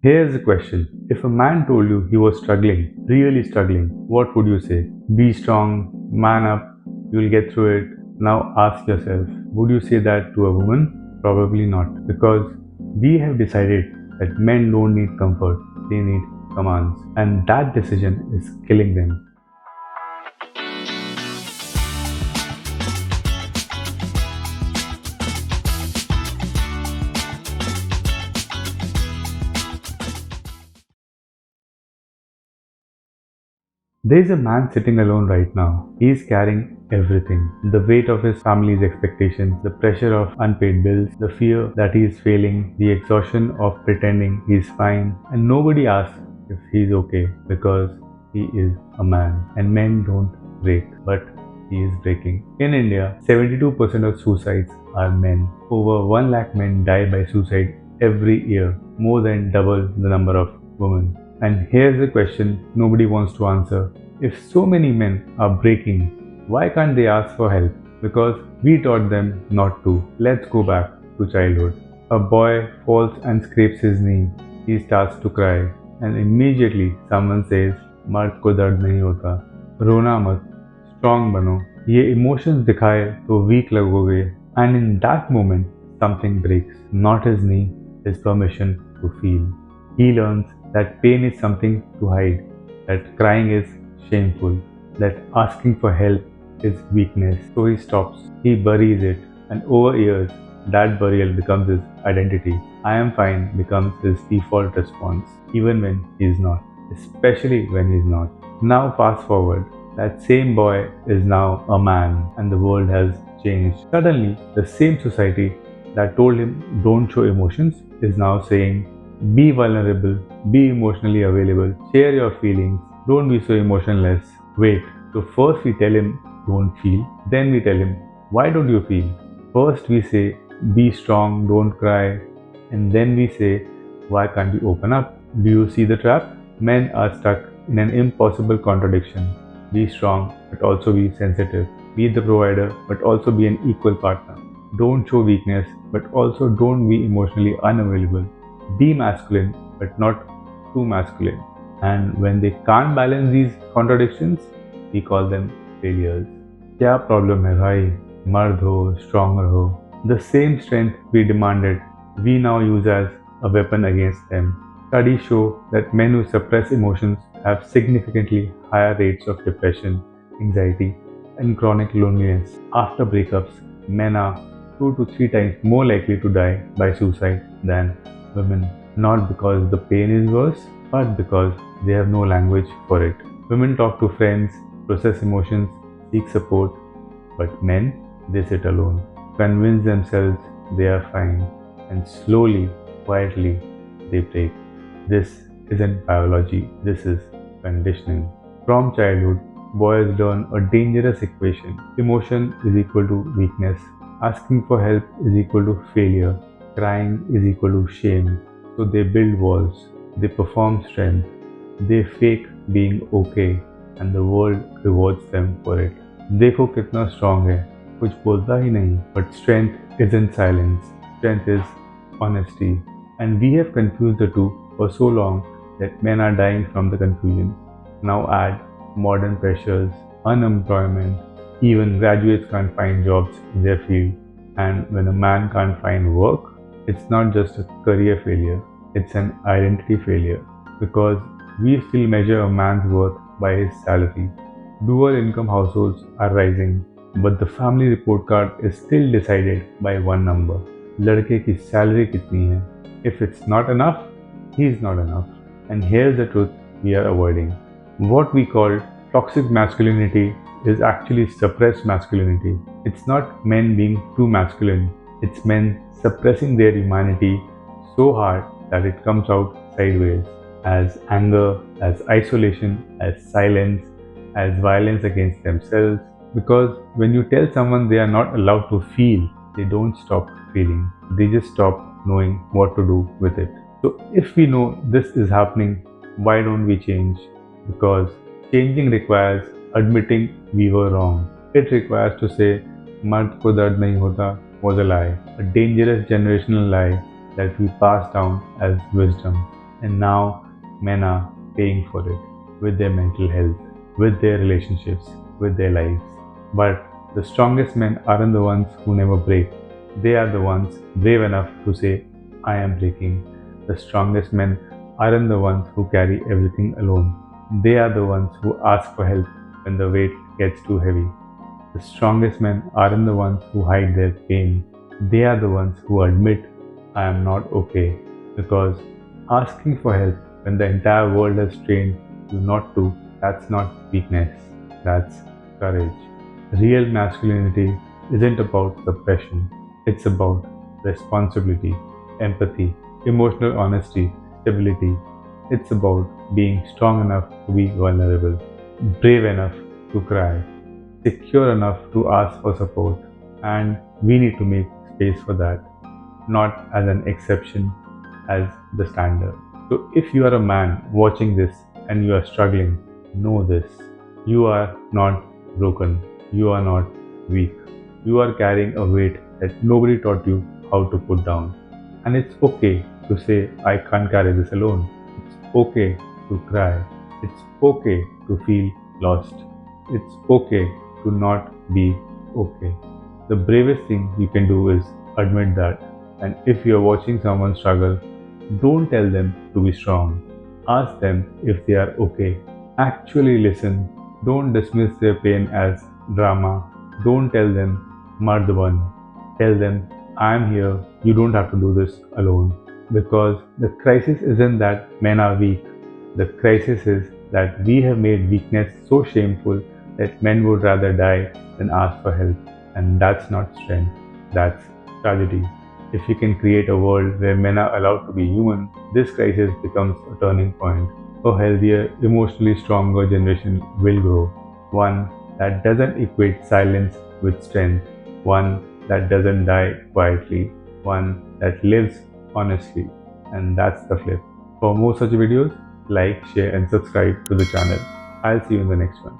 Here's the question. If a man told you he was struggling, really struggling, what would you say? Be strong, man up, you'll get through it. Now ask yourself, would you say that to a woman? Probably not. Because we have decided that men don't need comfort, they need commands. And that decision is killing them. There's a man sitting alone right now. He's carrying everything. The weight of his family's expectations, the pressure of unpaid bills, the fear that he is failing, the exhaustion of pretending he's fine. And nobody asks if he's okay because he is a man. And men don't break, but he is breaking. In India, 72% of suicides are men. Over 1 lakh men die by suicide every year, more than double the number of women. And here's the question nobody wants to answer. If so many men are breaking, why can't they ask for help? Because we taught them not to. Let's go back to childhood. A boy falls and scrapes his knee. He starts to cry, and immediately someone says, "मर्द को दर्द नहीं होता, रोना मत, strong बनो, ये emotions दिखाए तो weak लगोगे." And in that moment, something breaks. Not his knee, his permission to feel. He learns that pain is something to hide, that crying is shameful, that asking for help is weakness. So he stops, he buries it, and over years, that burial becomes his identity. I am fine becomes his default response, even when he is not, especially when he is not. Now, fast forward, that same boy is now a man, and the world has changed. Suddenly, the same society that told him don't show emotions is now saying be vulnerable, be emotionally available, share your feelings, don't be so emotionless. Wait, so first we tell him don't feel, then we tell him why don't you feel? First we say be strong, don't cry, and then we say why can't you open up? Do you see the trap? Men are stuck in an impossible contradiction. Be strong, but also be sensitive. Be the provider, but also be an equal partner. Don't show weakness, but also don't be emotionally unavailable. Be masculine, but not too masculine. And when they can't balance these contradictions, we call them failures. क्या problem है भाई? मर्द हो, strong रहो. The same strength we demanded, we now use as a weapon against them. Studies show that men who suppress emotions have significantly higher rates of depression, anxiety, and chronic loneliness. After breakups, men are 2 to 3 times more likely to die by suicide than women, not because the pain is worse, but because they have no language for it. Women talk to friends, process emotions, seek support, but men, they sit alone, convince themselves they are fine, and slowly, quietly, they break. This isn't biology, this is conditioning. From childhood, boys learn a dangerous equation. Emotion is equal to weakness, asking for help is equal to failure, crying is equal to shame. So they build walls, they perform strength, they fake being okay, and the world rewards them for it. देखो कितना strong है, कुछ बोलता ही नहीं. But strength isn't silence, strength is honesty. And we have confused the two for so long that men are dying from the confusion. Now add modern pressures, unemployment, even graduates can't find jobs in their field. And when a man can't find work, it's not just a career failure, it's an identity failure. Because we still measure a man's worth by his salary. Dual income households are rising, but the family report card is still decided by one number. लड़के की salary कितनी है? If it's not enough, he's not enough. And here's the truth we are avoiding. What we call toxic masculinity is actually suppressed masculinity. It's not men being too masculine, it's men suppressing their humanity so hard that it comes out sideways as anger, as isolation, as silence, as violence against themselves. Because when you tell someone they are not allowed to feel, they don't stop feeling, they just stop knowing what to do with it. So, if we know this is happening, why don't we change? Because changing requires admitting we were wrong. It requires to say, "मर्द को दर्द नहीं होता" was a lie, a dangerous generational lie that we pass down as wisdom. And now men are paying for it with their mental health, with their relationships, with their lives. But the strongest men aren't the ones who never break. They are the ones brave enough to say, I am breaking. The strongest men aren't the ones who carry everything alone. They are the ones who ask for help when the weight gets too heavy. The strongest men aren't the ones who hide their pain. They are the ones who admit, I am not okay. Because asking for help when the entire world has trained you not to, that's not weakness, that's courage. Real masculinity isn't about suppression, it's about responsibility, empathy, emotional honesty, stability. It's about being strong enough to be vulnerable, brave enough to cry, secure enough to ask for support, and we need to make space for that, not as an exception, as the standard. So, if you are a man watching this and you are struggling, know this: you are not broken, you are not weak, you are carrying a weight that nobody taught you how to put down. And it's okay to say, I can't carry this alone. It's okay to cry. It's okay to feel lost. It's okay to not be okay. The bravest thing you can do is admit that. And if you're watching someone struggle, don't tell them to be strong. Ask them if they are okay. Actually listen. Don't dismiss their pain as drama. Don't tell them, Mardhavan. Tell them, I am here. You don't have to do this alone. Because the crisis isn't that men are weak. The crisis is that we have made weakness so shameful that men would rather die than ask for help. And that's not strength, that's tragedy. If we can create a world where men are allowed to be human, this crisis becomes a turning point. A healthier, emotionally stronger generation will grow. One that doesn't equate silence with strength. One that doesn't die quietly. One that lives honestly. And that's the flip. For more such videos, like, share, and subscribe to the channel. I'll see you in the next one.